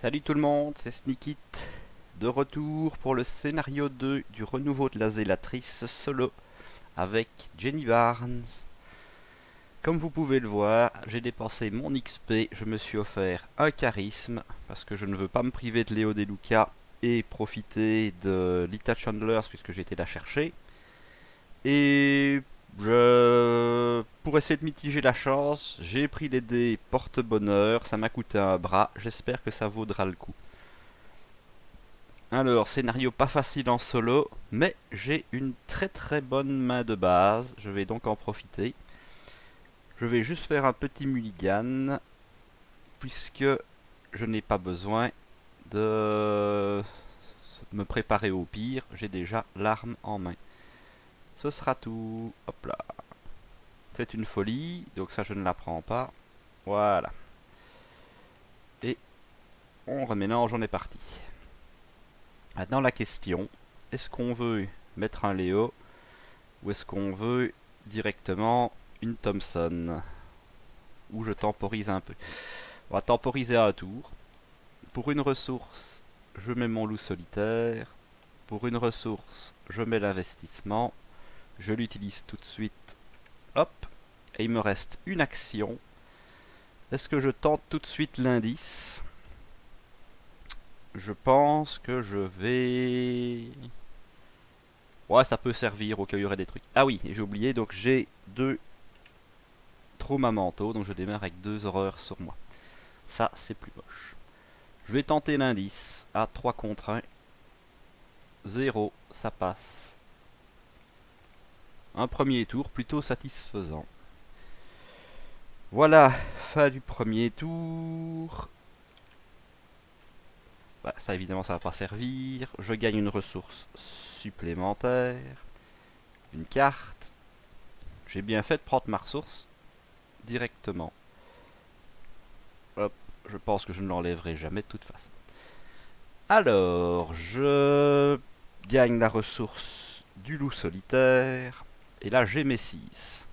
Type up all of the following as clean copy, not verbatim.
Salut tout le monde, c'est Sneakit, de retour pour le scénario 2 du renouveau de la Zélatrice solo avec Jenny Barnes. Comme vous pouvez le voir, j'ai dépensé mon XP, je me suis offert un charisme, parce que je ne veux pas me priver de Léo Deluca et profiter de Lita Chandlers puisque j'étais la chercher. Et pour essayer de mitiger la chance, j'ai pris les dés porte-bonheur, ça m'a coûté un bras, j'espère que ça vaudra le coup. Alors, scénario pas facile en solo, mais j'ai une très bonne main de base, je vais donc en profiter. Je vais juste faire un petit mulligan, puisque je n'ai pas besoin de me préparer au pire, j'ai déjà l'arme en main. Ce sera tout. Hop là. C'est une folie, donc ça je ne la prends pas. Voilà. Et on remélange, on est parti. Maintenant la question, est-ce qu'on veut mettre un Léo ou est-ce qu'on veut directement une Thompson? Ou je temporise un peu. On va temporiser à un tour. Pour une ressource, je mets mon loup solitaire. Pour une ressource, je mets l'investissement. Je l'utilise tout de suite. Hop. Et il me reste une action. Est-ce que je tente tout de suite l'indice? Je pense que je vais... Ouais, ça peut servir au cas où il y aurait des trucs. Ah oui, et j'ai oublié, donc j'ai deux traumas mentaux, donc je démarre avec deux horreurs sur moi. Ça, c'est plus moche. Je vais tenter l'indice à 3 contre 1. 0, ça passe. Un premier tour plutôt satisfaisant. Voilà, fin du premier tour. Bah, ça évidemment ça va pas servir. Je gagne une ressource supplémentaire. Une carte. J'ai bien fait de prendre ma ressource directement. Hop, je pense que je ne l'enlèverai jamais de toute façon. Alors, je gagne la ressource du loup solitaire. Et là, j'ai mes 6.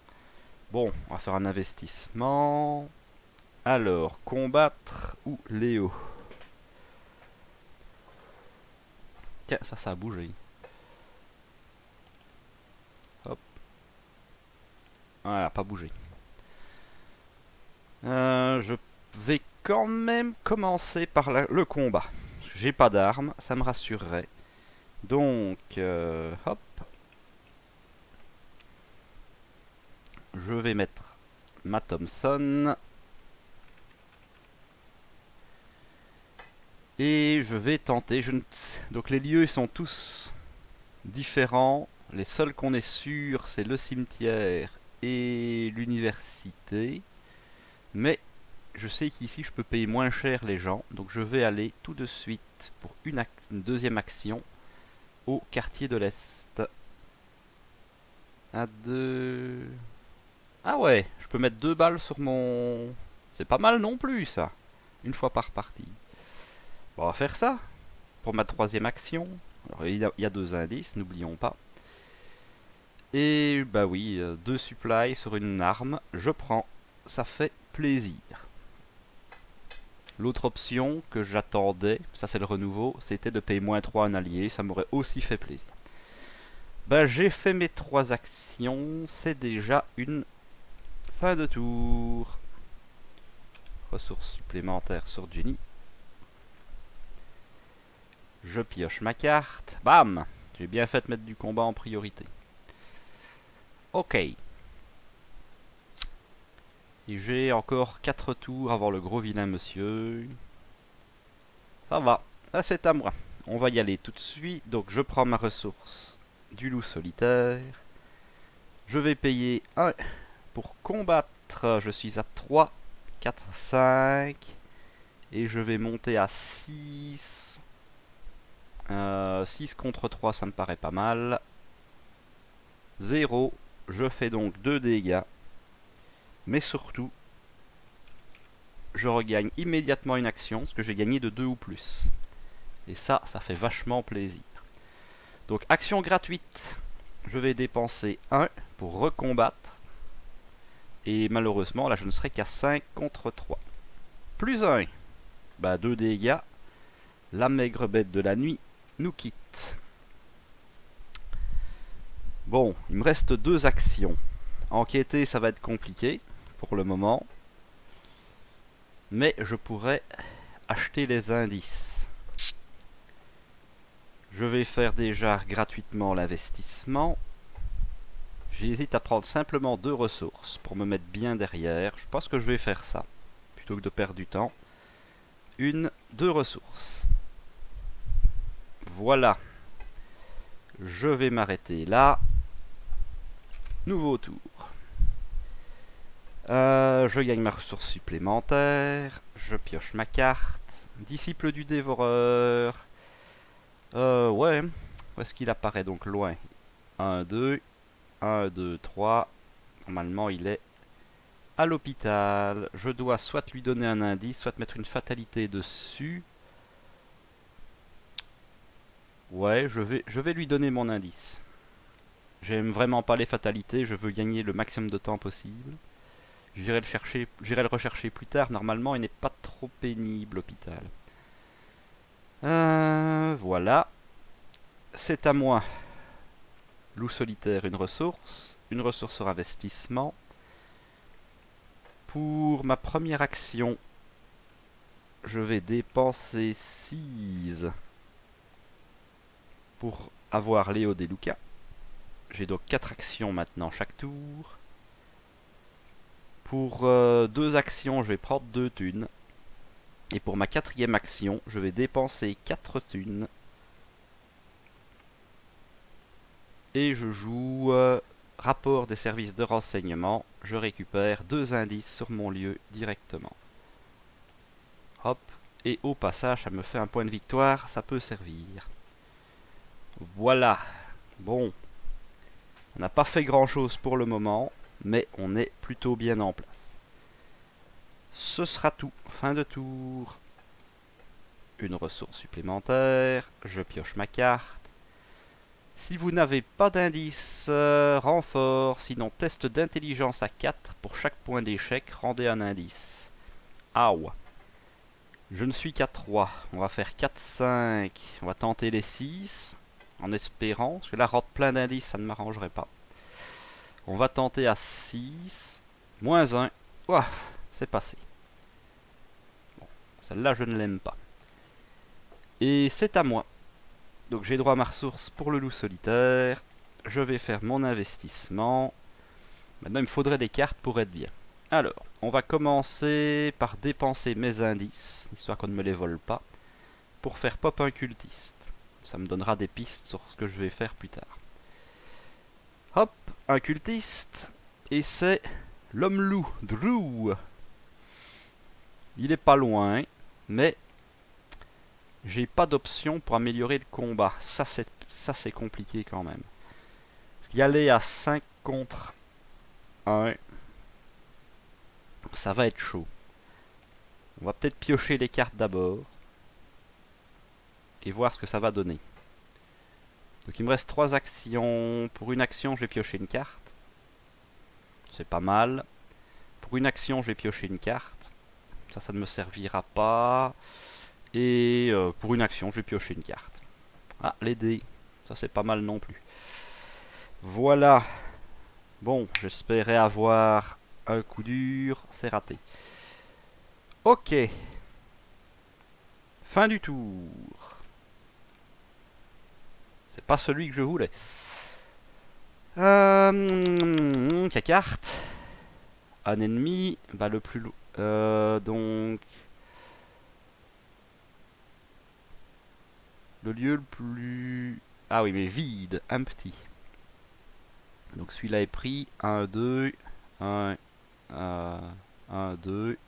Bon, on va faire un investissement. Alors, combattre ou Léo? Tiens, ça a bougé. Hop. Voilà, pas bougé. Je vais quand même commencer par le combat. J'ai pas d'armes, ça me rassurerait. Donc, hop. Je vais mettre ma Thompson. Et je vais tenter. Donc les lieux sont tous différents. Les seuls qu'on est sûr, c'est le cimetière et l'université. Mais je sais qu'ici, je peux payer moins cher les gens. Donc je vais aller tout de suite pour une deuxième action au quartier de l'Est. À deux... Ah ouais, je peux mettre 2 balles sur mon... C'est pas mal non plus, ça. Une fois par partie. Bon, on va faire ça. Pour ma troisième action. Alors, il y a 2 indices, n'oublions pas. Et bah oui, 2 supplies sur une arme. Je prends. Ça fait plaisir. L'autre option que j'attendais, ça c'est le renouveau, c'était de payer -3 un allié. Ça m'aurait aussi fait plaisir. Bah j'ai fait mes 3 actions. C'est déjà une fin de tour. Ressources supplémentaires sur Jenny. Je pioche ma carte. Bam! J'ai bien fait de mettre du combat en priorité. Ok. Et j'ai encore 4 tours avant le gros vilain monsieur. Ça va. Là c'est à moi. On va y aller tout de suite. Donc je prends ma ressource du loup solitaire. Je vais payer 1 pour combattre. Je suis à 3, 4, 5. Et je vais monter à 6. 6 contre 3, ça me paraît pas mal. 0. Je fais donc 2 dégâts. Mais surtout, je regagne immédiatement une action, parce que j'ai gagné de 2 ou plus. Et ça fait vachement plaisir. Donc, action gratuite. Je vais dépenser 1 pour recombattre. Et malheureusement, là, je ne serai qu'à 5 contre 3. Plus 1. Bah, 2 dégâts. La maigre bête de la nuit nous quitte. Bon, il me reste 2 actions. Enquêter, ça va être compliqué pour le moment. Mais je pourrais acheter les indices. Je vais faire déjà gratuitement l'investissement. J'hésite à prendre simplement 2 ressources pour me mettre bien derrière. Je pense que je vais faire ça, plutôt que de perdre du temps. 2 ressources. Voilà. Je vais m'arrêter là. Nouveau tour. Je gagne ma ressource supplémentaire. Je pioche ma carte. Disciple du dévoreur. Ouais. Où est-ce qu'il apparaît donc loin? 1, 2. 1, 2, 3. Normalement, il est à l'hôpital. Je dois soit lui donner un indice, soit mettre une fatalité dessus. Ouais, je vais lui donner mon indice. J'aime vraiment pas les fatalités, je veux gagner le maximum de temps possible. J'irai le rechercher plus tard. Normalement, il n'est pas trop pénible, l'hôpital. Voilà. C'est à moi. Loup solitaire, une ressource sur investissement. Pour ma première action, je vais dépenser 6 pour avoir Léo Deluca. J'ai donc 4 actions maintenant chaque tour. Pour 2 actions, je vais prendre 2 thunes. Et pour ma 4e action, je vais dépenser 4 thunes. Et je joue rapport des services de renseignement. Je récupère 2 indices sur mon lieu directement. Hop. Et au passage, ça me fait un point de victoire. Ça peut servir. Voilà. Bon. On n'a pas fait grand chose pour le moment. Mais on est plutôt bien en place. Ce sera tout. Fin de tour. Une ressource supplémentaire. Je pioche ma carte. Si vous n'avez pas d'indice, renfort, sinon test d'intelligence à 4 pour chaque point d'échec, rendez un indice. Aouh. Je ne suis qu'à 3. On va faire 4, 5. On va tenter les 6. En espérant. Parce que là, rendre plein d'indices, ça ne m'arrangerait pas. On va tenter à 6. Moins 1. Ouah, c'est passé. Bon, celle-là, je ne l'aime pas. Et c'est à moi. Donc j'ai droit à ma ressource pour le loup solitaire. Je vais faire mon investissement. Maintenant, il me faudrait des cartes pour être bien. Alors, on va commencer par dépenser mes indices, histoire qu'on ne me les vole pas, pour faire pop un cultiste. Ça me donnera des pistes sur ce que je vais faire plus tard. Hop, un cultiste. Et c'est l'homme-loup, Drew. Il est pas loin, mais j'ai pas d'option pour améliorer le combat. Ça c'est compliqué quand même. Parce qu'y aller à 5 contre 1, ça va être chaud. On va peut-être piocher les cartes d'abord. Et voir ce que ça va donner. Donc il me reste 3 actions. Pour une action, je vais piocher une carte. C'est pas mal. Pour une action, je vais piocher une carte. Ça ne me servira pas. Et pour une action, je vais piocher une carte. Ah, les dés. Ça, c'est pas mal non plus. Voilà. Bon, j'espérais avoir un coup dur. C'est raté. Ok. Fin du tour. C'est pas celui que je voulais. Quelle carte? Un ennemi. Bah, le plus lourd. Donc. Le lieu le plus... Ah oui, mais vide, empty. Donc celui-là est pris. 1, 2, 1, 1, 2,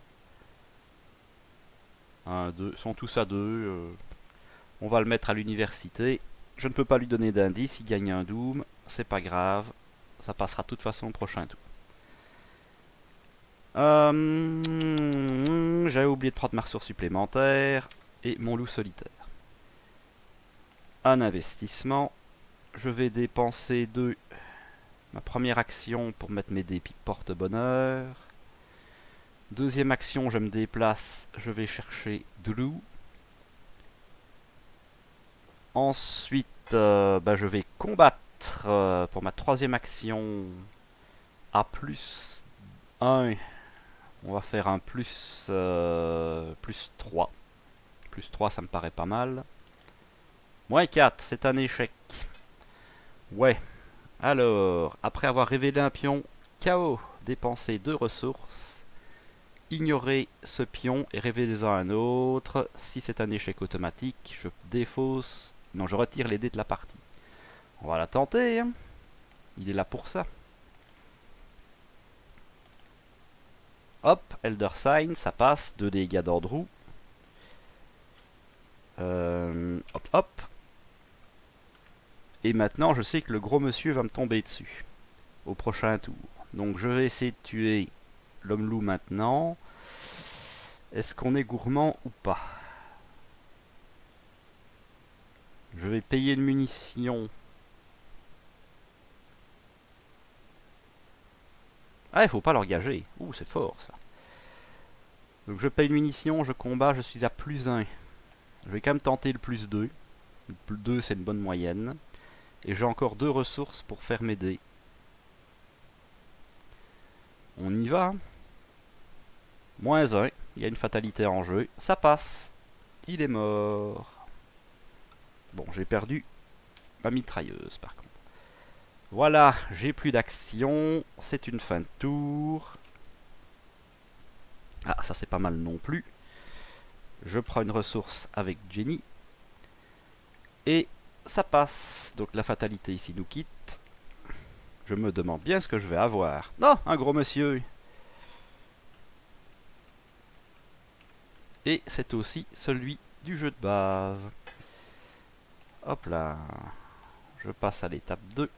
1, 2. Ils sont tous à 2. On va le mettre à l'université. Je ne peux pas lui donner d'indice. Il gagne un Doom. C'est pas grave. Ça passera de toute façon au prochain tour. J'avais oublié de prendre ma ressource supplémentaire. Et mon loup solitaire. Un investissement. Je vais dépenser 2. Ma première action pour mettre mes dés porte-bonheur. Deuxième action, je me déplace. Je vais chercher Drew. Ensuite, bah, je vais combattre pour ma troisième action à plus 1. On va faire un plus 3. Plus 3, ça me paraît pas mal. Moins 4, c'est un échec. Ouais. Alors, après avoir révélé un pion KO, dépensez 2 ressources. Ignorez ce pion et révélez-en un autre. Si c'est un échec automatique, je défausse. Non, je retire les dés de la partie. On va la tenter, hein. Il est là pour ça. Hop, Elder Sign, ça passe. 2 dégâts d'ordre roux. Hop, hop. Et maintenant, je sais que le gros monsieur va me tomber dessus. Au prochain tour. Donc, je vais essayer de tuer l'homme loup maintenant. Est-ce qu'on est gourmand ou pas? Je vais payer une munition. Ah, il faut pas l'engager. Ouh, c'est fort ça. Donc je paye une munition, je combats, je suis à plus 1. Je vais quand même tenter le plus 2. Le plus 2, c'est une bonne moyenne. Et j'ai encore 2 ressources pour faire m'aider. On y va. Moins 1. Il y a une fatalité en jeu. Ça passe. Il est mort. Bon, j'ai perdu ma mitrailleuse par contre. Voilà, j'ai plus d'action. C'est une fin de tour. Ah, ça c'est pas mal non plus. Je prends une ressource avec Jenny. Et ça passe. Donc la fatalité ici nous quitte. Je me demande bien ce que je vais avoir. Non, un gros monsieur. Et c'est aussi celui du jeu de base. Hop là. Je passe à l'étape 2.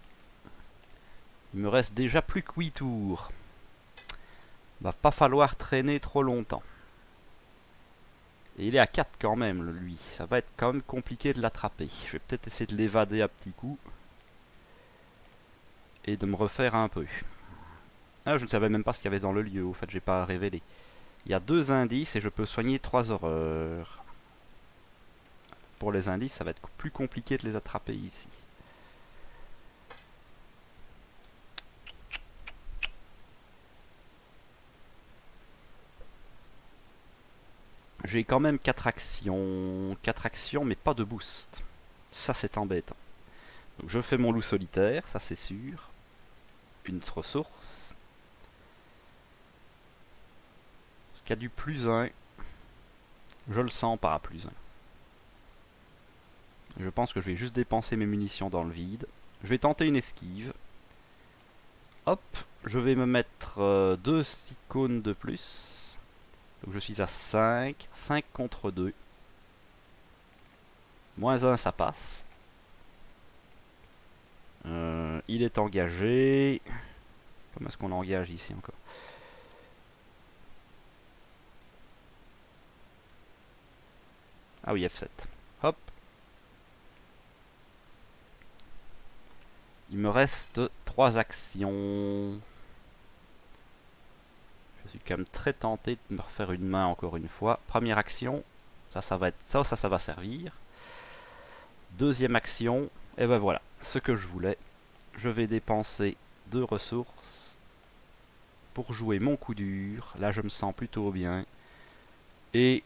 Il me reste déjà plus que 8 tours. Va pas falloir traîner trop longtemps. Et il est à 4 quand même, lui. Ça va être quand même compliqué de l'attraper. Je vais peut-être essayer de l'évader à petits coups. Et de me refaire un peu. Ah, je ne savais même pas ce qu'il y avait dans le lieu. Au fait, j'ai pas révélé. Il y a 2 indices et je peux soigner 3 horreurs. Pour les indices, ça va être plus compliqué de les attraper ici. J'ai quand même 4 actions. 4 actions, mais pas de boost. Ça, c'est embêtant. Donc, je fais mon loup solitaire, ça c'est sûr. Une ressource. Ce qui a du plus 1. Je le sens par à plus 1. Je pense que je vais juste dépenser mes munitions dans le vide. Je vais tenter une esquive. Hop, je vais me mettre 2 icônes de plus. Donc je suis à 5. 5 contre 2. Moins 1, ça passe. Il est engagé. Comment est-ce qu'on engage ici encore? Ah oui, F7. Hop. Il me reste 3 actions. Je suis quand même très tenté de me refaire une main encore une fois. Première action. Ça va être ça va servir. Deuxième action. Et ben voilà, ce que je voulais. Je vais dépenser 2 ressources pour jouer mon coup dur. Là, je me sens plutôt bien. Et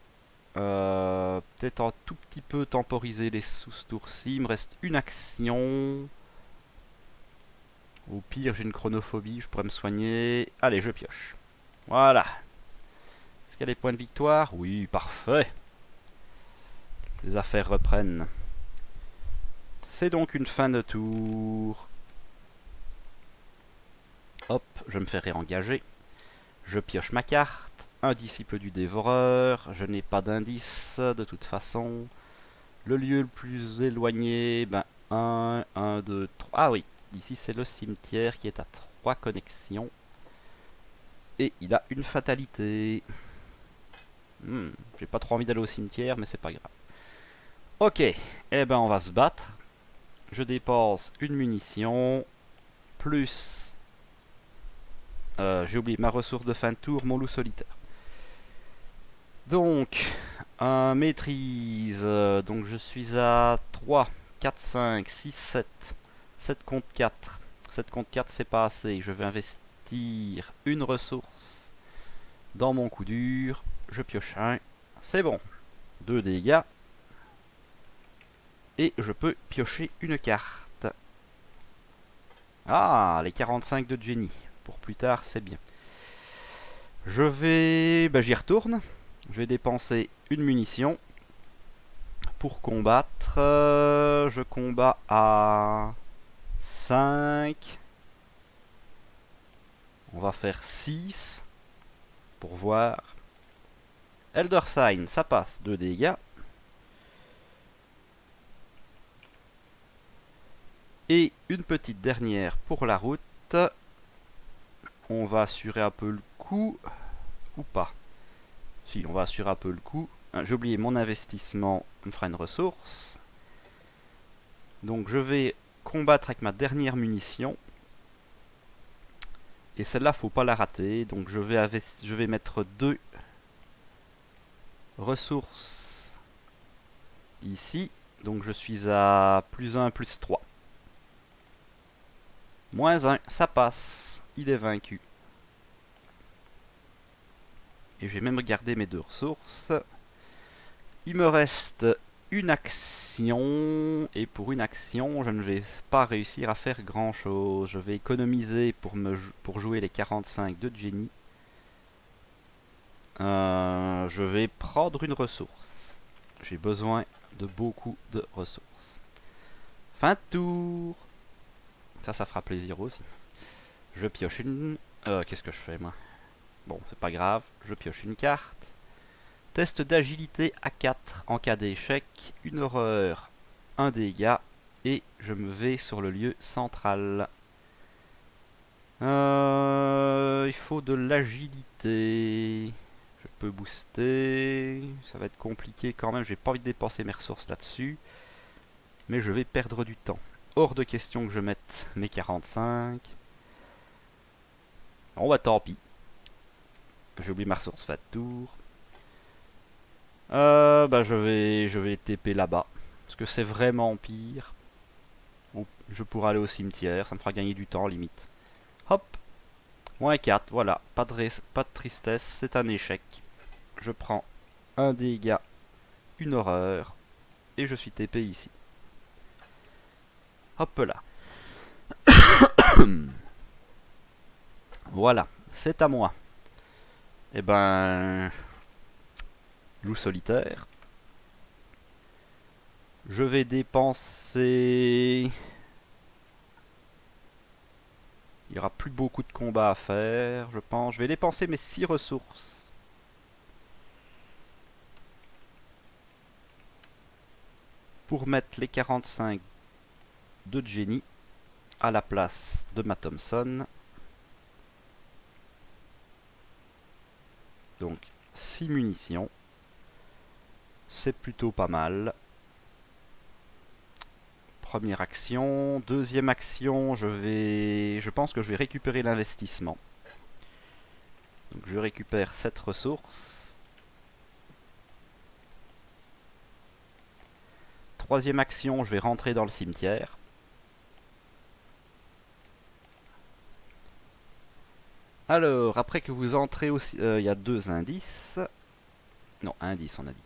peut-être un tout petit peu temporiser les sous-tours-ci. Il me reste une action. Au pire, j'ai une chronophobie, je pourrais me soigner. Allez, je pioche. Voilà. Est-ce qu'il y a des points de victoire? Oui, parfait. Les affaires reprennent. C'est donc une fin de tour. Hop, je me fais réengager. Je pioche ma carte. Un disciple du dévoreur. Je n'ai pas d'indice de toute façon. Le lieu le plus éloigné, ben 1, 1, 2, 3. Ah oui, ici c'est le cimetière qui est à 3 connexions. Et il a une fatalité. J'ai pas trop envie d'aller au cimetière, mais c'est pas grave. Ok, eh ben on va se battre. Je dépense une munition. Plus... j'ai oublié ma ressource de fin de tour, mon loup solitaire. Donc, Maîtrise. Donc je suis à 3, 4, 5, 6, 7. 7 contre 4. 7 contre 4, c'est pas assez. Je vais investir une ressource dans mon coup dur. Je pioche un. C'est bon. 2 dégâts. Et je peux piocher une carte. Ah, les 45 de Jenny. Pour plus tard, c'est bien. Je vais... J'y retourne. Je vais dépenser une munition pour combattre. Je combats à 5. On va faire 6 pour voir. Elder Sign, ça passe. 2 dégâts. Et une petite dernière pour la route. On va assurer un peu le coup. Ou pas. Si, on va assurer un peu le coup. J'ai oublié mon investissement, me fera une ressource. Donc je vais combattre avec ma dernière munition. Et celle-là, faut pas la rater. Donc je vais mettre 2 ressources ici. Donc je suis à plus 1, plus 3. Moins 1, ça passe. Il est vaincu. Et je vais même regarder mes 2 ressources. Il me reste une action. Et pour une action, je ne vais pas réussir à faire grand chose. Je vais économiser pour jouer les 45 de Jenny. Je vais prendre une ressource. J'ai besoin de beaucoup de ressources. Fin de tour. Ça fera plaisir aussi. Je pioche une... qu'est-ce que je fais, moi? Bon, c'est pas grave. Je pioche une carte. Test d'agilité à 4 en cas d'échec. Une horreur, un dégât. Et je me vais sur le lieu central. Il faut de l'agilité. Je peux booster. Ça va être compliqué quand même. J'ai pas envie de dépenser mes ressources là-dessus. Mais je vais perdre du temps. Hors de question que je mette mes 45. Bon bah tant pis. J'ai oublié ma ressource fin de tour. Je vais TP là-bas. Parce que c'est vraiment pire. Ou je pourrais aller au cimetière. Ça me fera gagner du temps limite. Hop. Moins 4. Voilà. Pas de tristesse. C'est un échec. Je prends un dégât. Une horreur. Et je suis TP ici. Hop là. Voilà. C'est à moi. Eh ben... Loup solitaire. Je vais dépenser... Il n'y aura plus beaucoup de combats à faire, je pense. Je vais dépenser mes 6 ressources. Pour mettre les 45 de Jenny à la place de ma Thompson. Donc 6 munitions. C'est plutôt pas mal. Première action. Deuxième action, je pense que je vais récupérer l'investissement. Donc je récupère cette ressource. Troisième action, je vais rentrer dans le cimetière. Alors, après que vous entrez aussi... il y a 2 indices. Non, un indice on a dit.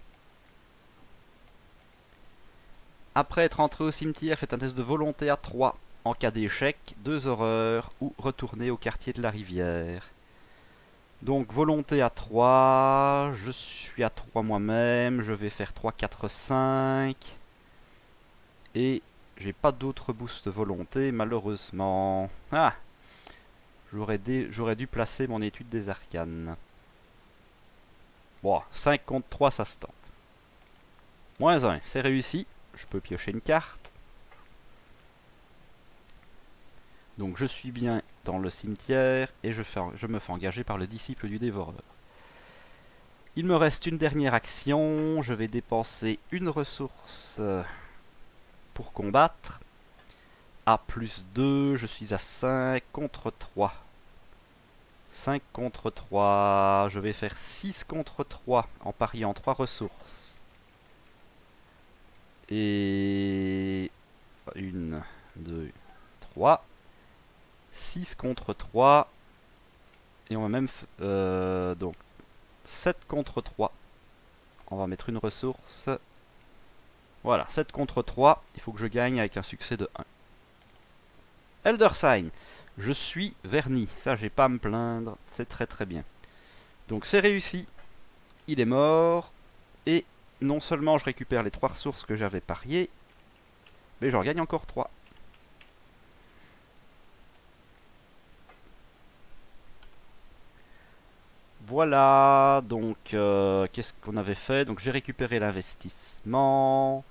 Après être entré au cimetière, faites un test de volonté à 3. En cas d'échec, 2 horreurs ou retournez au quartier de la rivière. Donc volonté à 3, je suis à 3 moi-même, je vais faire 3, 4, 5. Et j'ai pas d'autres boosts de volonté malheureusement. Ah, j'aurais dû placer mon étude des arcanes. Bon, 5 contre 3 ça se tente. Moins 1, c'est réussi. Je peux piocher une carte. Donc je suis bien dans le cimetière et je me fais engager par le disciple du dévoreur. Il me reste une dernière action. Je vais dépenser une ressource pour combattre. A plus 2, je suis à 5 contre 3. 5 contre 3. Je vais faire 6 contre 3 en pariant 3 ressources. Et 1, 2, 3. 6 contre 3. Et on va même... donc 7 contre 3. On va mettre une ressource. Voilà, 7 contre 3. Il faut que je gagne avec un succès de 1. Elder Sign. Je suis verni. Ça, j'ai pas à me plaindre. C'est très très bien. Donc c'est réussi. Il est mort. Et non seulement je récupère les 3 ressources que j'avais pariées, mais j'en gagne encore 3. Voilà, donc qu'est-ce qu'on avait fait? Donc j'ai récupéré l'investissement,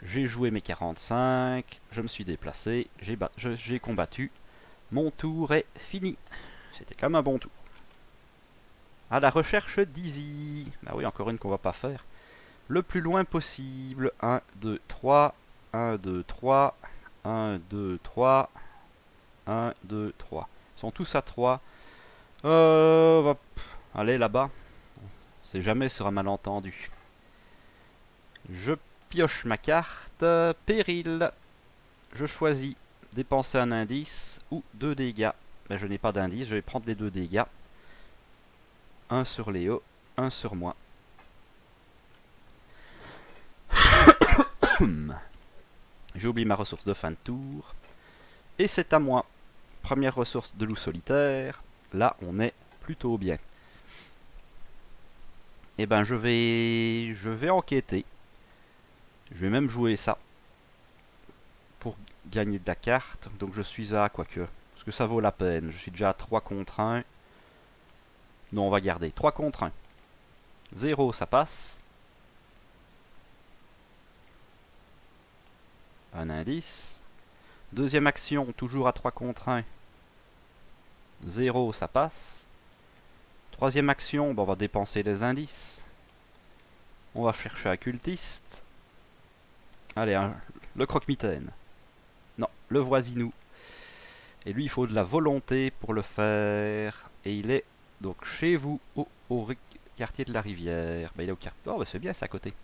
j'ai joué mes 45, je me suis déplacé, j'ai combattu. Mon tour est fini. C'était quand même un bon tour. À la recherche d'Easy. Bah oui, encore une qu'on va pas faire. Le plus loin possible. 1, 2, 3. 1, 2, 3. 1, 2, 3. 1, 2, 3. Ils sont tous à 3. On va aller là-bas. On sait jamais sur un malentendu. Je pioche ma carte. Péril. Je choisis dépenser un indice ou 2 dégâts. Ben, je n'ai pas d'indice, je vais prendre les 2 dégâts. Un sur Léo, un sur moi. J'ai oublié ma ressource de fin de tour. Et c'est à moi. Première ressource de loup solitaire. Là, on est plutôt bien. Et ben, je vais enquêter. Je vais même jouer ça. Pour gagner de la carte. Donc je suis à, quoique. Parce que ça vaut la peine. Je suis déjà à 3 contre 1. Non, on va garder. 3 contre 1. 0, ça passe. Un indice. Deuxième action, toujours à 3 contre 1. 0, ça passe. Troisième action, on va dépenser les indices. On va chercher un cultiste. Allez, le croque-mitaine. Non, le voisinou. Et lui, il faut de la volonté pour le faire. Et il est donc chez vous, au quartier de la rivière. Ben, il est au quartier. Oh, ben, c'est bien, c'est à côté.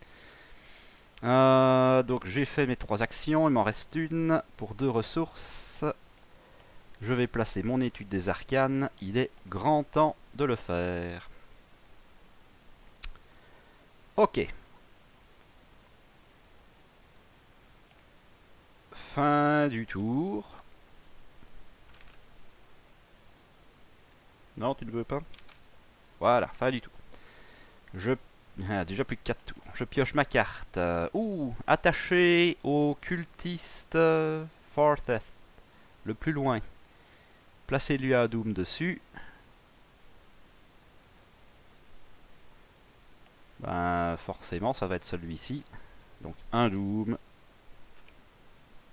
Donc j'ai fait mes 3 actions, il m'en reste une pour 2 ressources. Je vais placer mon étude des arcanes, il est grand temps de le faire. Ok. Fin du tour. Non, tu ne veux pas? Voilà, fin du tour. Déjà plus que 4 tours. Je pioche ma carte. Attaché au cultiste Fortheth. Le plus loin. Placez-lui un doom dessus. Ben, forcément, ça va être celui-ci. Donc, un doom.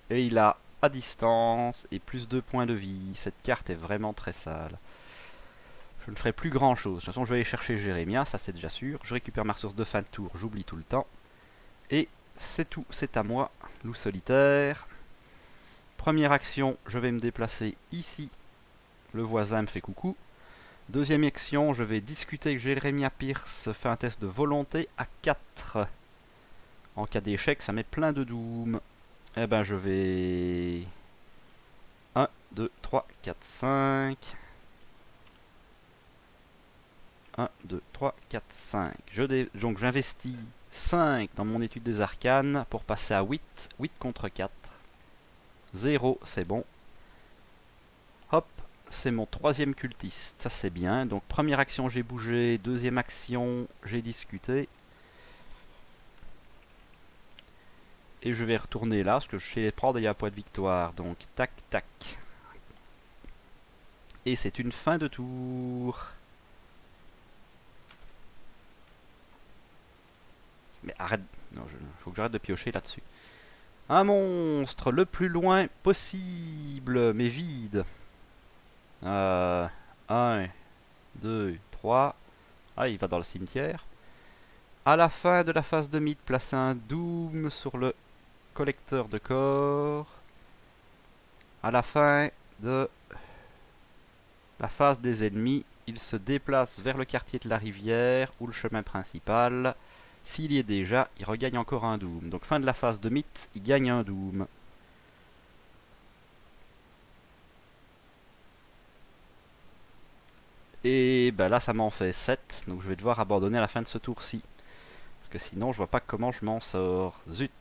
Et il a à distance et plus 2 points de vie. Cette carte est vraiment très sale. Je ne ferai plus grand chose. De toute façon, je vais aller chercher Jérémia, ça c'est déjà sûr. Je récupère ma ressource de fin de tour, j'oublie tout le temps. Et c'est tout, c'est à moi, loup solitaire. Première action, je vais me déplacer ici. Le voisin me fait coucou. Deuxième action, je vais discuter avec Jérémia Pierce, fait un test de volonté à 4. En cas d'échec, ça met plein de doom. Eh ben, je vais... 1, 2, 3, 4, 5... 1, 2, 3, 4, 5. Donc j'investis 5 dans mon étude des arcanes pour passer à 8. 8 contre 4. 0, c'est bon. Hop, c'est mon troisième cultiste. Ça c'est bien. Donc première action j'ai bougé. Deuxième action j'ai discuté. Et je vais retourner là, parce que je sais prendre, il y a un point de victoire. Donc tac tac. Et c'est une fin de tour. Mais arrête. Non, faut que j'arrête de piocher là-dessus. Un monstre le plus loin possible, mais vide. 1, 2, 3. Ah, il va dans le cimetière. À la fin de la phase de mythe, placez un doom sur le collecteur de corps. À la fin de la phase des ennemis, il se déplace vers le quartier de la rivière ou le chemin principal. S'il y est déjà, il regagne encore un Doom. Donc fin de la phase de mythe, il gagne un Doom. Et ben là ça m'en fait 7, donc je vais devoir abandonner à la fin de ce tour-ci. Parce que sinon je vois pas comment je m'en sors. Zut.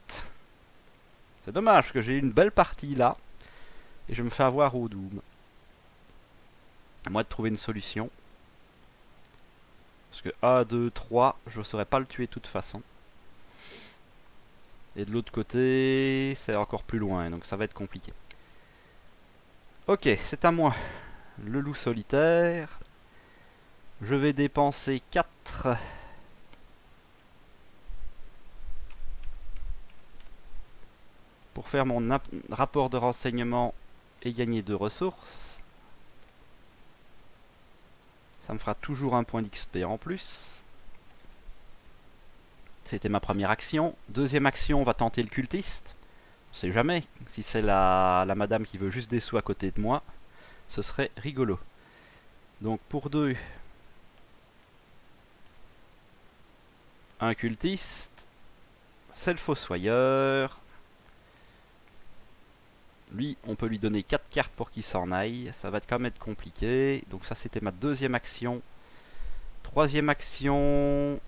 C'est dommage, parce que j'ai une belle partie là. Et je me fais avoir au Doom. À moi de trouver une solution. Parce que 1, 2, 3, je ne saurais pas le tuer de toute façon. Et de l'autre côté, c'est encore plus loin, donc ça va être compliqué. Ok, c'est à moi. Le loup solitaire. Je vais dépenser 4 pour faire mon rapport de renseignement et gagner 2 ressources. Ça me fera toujours un point d'XP en plus. C'était ma première action. Deuxième action, on va tenter le cultiste. On sait jamais. Si c'est la madame qui veut juste des sous à côté de moi, ce serait rigolo. Donc pour 2, un cultiste. C'est le fossoyeur. Lui, on peut lui donner 4 cartes pour qu'il s'en aille. Ça va quand même être compliqué. Donc ça, c'était ma deuxième action. Troisième action...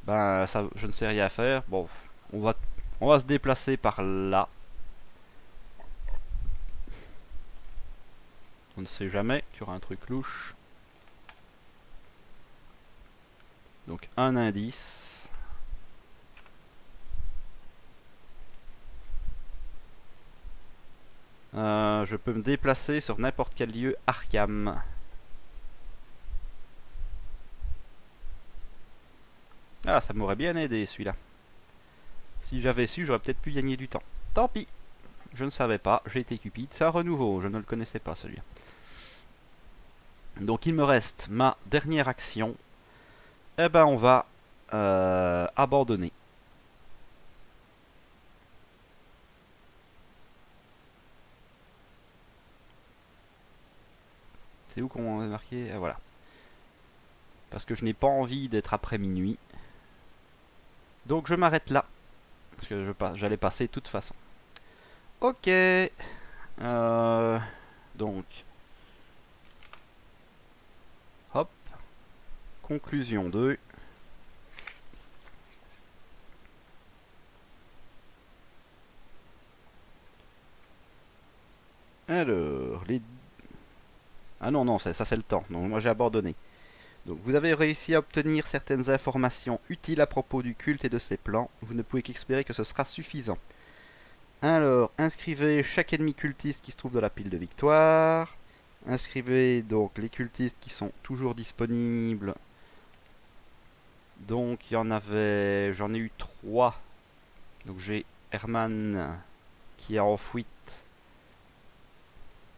Ben, ça, je ne sais rien faire. Bon, on va se déplacer par là. On ne sait jamais qu'il y aura un truc louche. Donc un indice. Je peux me déplacer sur n'importe quel lieu Arkham. Ah, ça m'aurait bien aidé celui-là. Si j'avais su, j'aurais peut-être pu gagner du temps. Tant pis. Je ne savais pas, j'ai été cupide. C'est un renouveau, je ne le connaissais pas celui-là. Donc il me reste ma dernière action. Eh ben on va abandonner. C'est où qu'on a marqué? Ah, voilà. Parce que je n'ai pas envie d'être après minuit. Donc je m'arrête là. Parce que j'allais passer de toute façon. Ok. Donc. Hop. Conclusion 2. Alors, les... Ah non, non, ça c'est le temps. Donc moi j'ai abandonné. Donc vous avez réussi à obtenir certaines informations utiles à propos du culte et de ses plans. Vous ne pouvez qu'espérer que ce sera suffisant. Alors, inscrivez chaque ennemi cultiste qui se trouve dans la pile de victoire. Inscrivez donc les cultistes qui sont toujours disponibles. Donc il y en avait... J'en ai eu 3. Donc j'ai Herman qui est en fuite.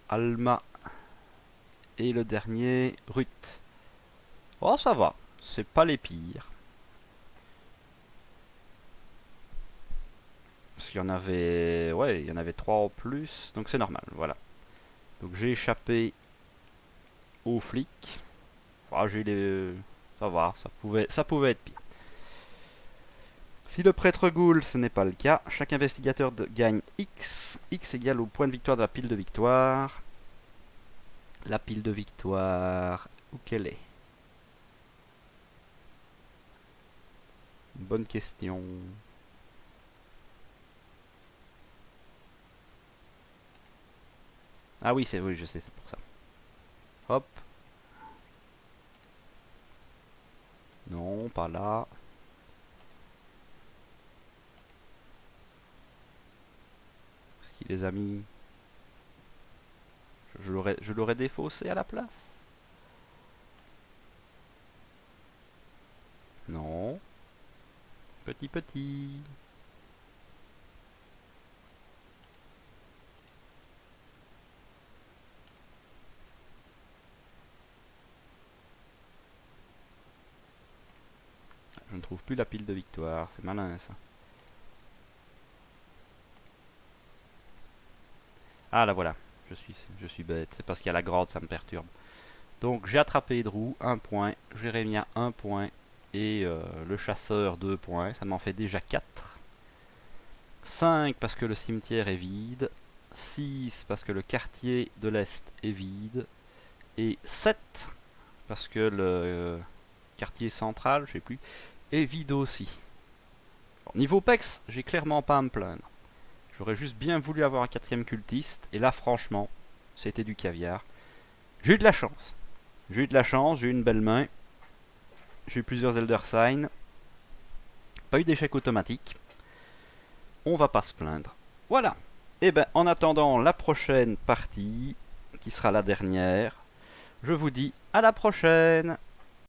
Alma. Et le dernier, Ruth. Oh ça va, c'est pas les pires. Parce qu'il y en avait... Ouais, il y en avait 3 en plus. Donc c'est normal, voilà. Donc j'ai échappé aux flics. Ah, j'ai les... Ça va, ça pouvait être pire. Si le prêtre ghoul, ce n'est pas le cas, chaque investigateur gagne X. X égale au point de victoire de la pile de victoire. La pile de victoire, où qu'elle est? Bonne question. Ah oui, oui, je sais, c'est pour ça. Hop. Non, pas là. Parce qu'il les a mis... Je l'aurais défaussé à la place. Non. Petit petit. Je ne trouve plus la pile de victoire. C'est malin ça. Ah là voilà. je suis bête. C'est parce qu'il y a la grotte, ça me perturbe. Donc j'ai attrapé Edrou, 1 point. Jérémia, 1 point. Et le chasseur, 2 points. Ça m'en fait déjà 4. 5 parce que le cimetière est vide. 6 parce que le quartier de l'Est est vide. Et 7 parce que le quartier central, je sais plus, est vide aussi. Bon, niveau PEX, j'ai clairement pas à me plaindre. J'aurais juste bien voulu avoir un 4ème cultiste. Et là, franchement, c'était du caviar. J'ai eu de la chance. J'ai eu de la chance, j'ai eu une belle main. J'ai eu plusieurs Elder Sign. Pas eu d'échec automatique. On va pas se plaindre. Voilà. Et ben, en attendant la prochaine partie, qui sera la dernière, je vous dis à la prochaine.